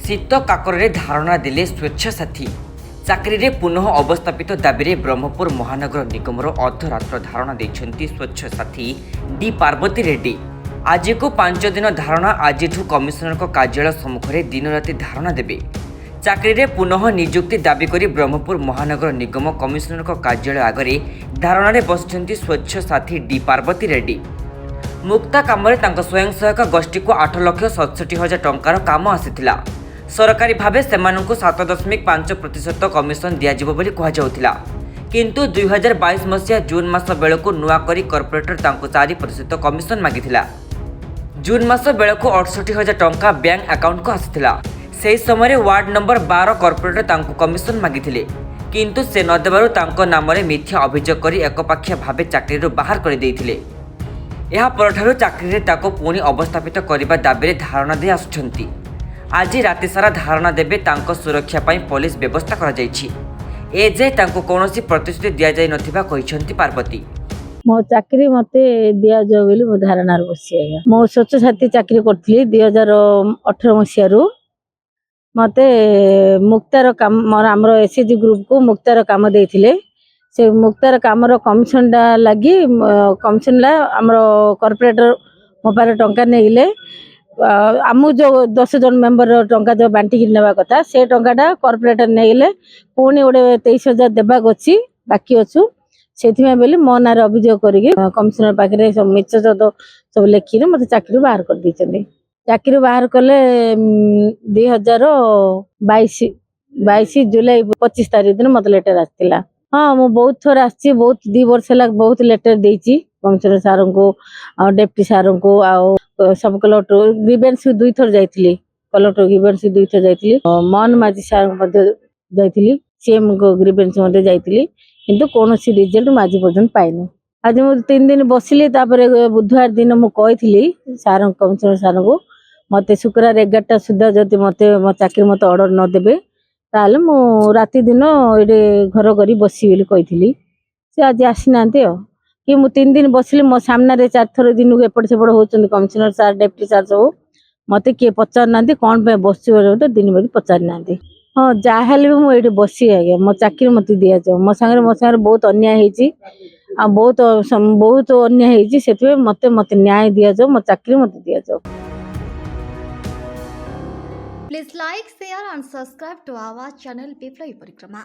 शीत काकरे धारणा देले स्वेच्छासाथी चाकरी रे पुनः अवस्थापित दाबी ब्रह्मपुर महानगर निगमर अर्धरात्र धारणा देछंती स्वेच्छासाथी डी पार्वती रेड्डी। आज को 5 दिन धारणा आज कमिशनर कार्यालय सम्मुखें दिन राति धारणा देबे। चाकरी रे पुनः नियुक्ति दाबी करी ब्रह्मपुर महानगर निगम कमिशनर कार्यालय आगरे धारणा रे बसिछंती स्वेच्छासाथी डी पार्वती रेड्डी। मुक्ता काम स्वयं सहायक गोष्ठी को 8,67,000 टंकार काम आसीथिला। सरकारी भावे सेमानंकु 7.5% कमिशन दियाजिबो बोली कुहाजाउथिला, किंतु 2022 मसिया जून मास बेलको नुआ करी कॉर्पोरेटर तांको 4% कमिशन मागिथिला। जून मास बेलको 68,000 टंका बैंक अकाउंट को आसीथिला। सेही समय वार्ड नंबर 12 कॉर्पोरेटर तांको कमिशन मागिथिले, किंतु से न देबारु तांको नामरे मिथ्या अभियोग करी एकपाखिया भावे चाकरीरु बाहर कर देइथिले। एहा परठारु चाकरी ताको पुणी अवस्थापित करबा दाबी धारणा दे आसुछंती। आज राति सारा धारणा देबे तांको सुरक्षा पाई पुलिस व्यवस्था करा जायछि। ए जे तांको कोनोसी प्रतिश्रुति दिया जाय नथिबा कहिसंती पार्वती। मो चाकरी मते दिया जो बोली मो धारणा बसिया मो स्वच्छ साथी चाकरी करथली 2018 मसियारू मते मुक्तार काम हमर एसएजी ग्रुप को मुक्तार काम देथिले। से मुक्तार कामर कमिशन लगी कमिशन ला हमर कॉर्पोरेटर मो पारे टंका नेइले। आमु जो 10 जन मेंबर टंका जो बांटी कि नेबा कथा से टंकाटा कॉर्पोरेटर नेइले। पुणी गोटे 23,000 देबा गछि बाकी अछु। सेथिमे बेली मो नार अभियोग करिके कमिशनर पाखरे सब मिछ सब लेखि मते चाकरी बाहर कर दिछन्ती। चाकरी बाहर कले 2022 जुलाई 25 तारिख दिन मते लेटर आस्तिला। हाँ मु बहुत थोर आछि, बहुत 2 वर्ष लग बहुत लेटर देछि कमिशनर सार को आ डेप्टी सार को आ सब कलेक्टर ग्रीवेंस 2 थोर जाइथिली। कलेक्टर ग्रीवेंस 2 थोर जाइथिली। मन माजी सार मध्ये जाइथिली। सीएम को ग्रीवेंस मध्ये जाइथिली, किंतु कोनोसी रिजल्ट माजी पर्यंत पाइनी। आज मु 3 दिन बसिली। तापर बुधवार दिन मु कहिथिली सार कमिशनर सार को मते शुक्रवार 11टा सुधा जति मते मो चाकरी मते ऑर्डर न देबे ताले मु राति दिन एडे घर करी बसी बोली कहिथिली। से आज आसी नांते कि मु 3 दिन बसिली। मो सामने रे 4 थर दिन को एपट सेपट होचन कमिशनर सार डेप्टी सार सब मते के पचार नांती कोन पे बसी तो दिन बदी पचार नांती। हां जाहेले मु एडे बसी आगे मो चाकरी मते दिया जाओ। मो संगे बहुत अन्याय हेची आ बहुत अन्याय हेची। सेतबे मते न्याय दिया जाओ। मो चाकरी मते दिया जाओ। Please like, share and subscribe to our channel Biplay Parikrama.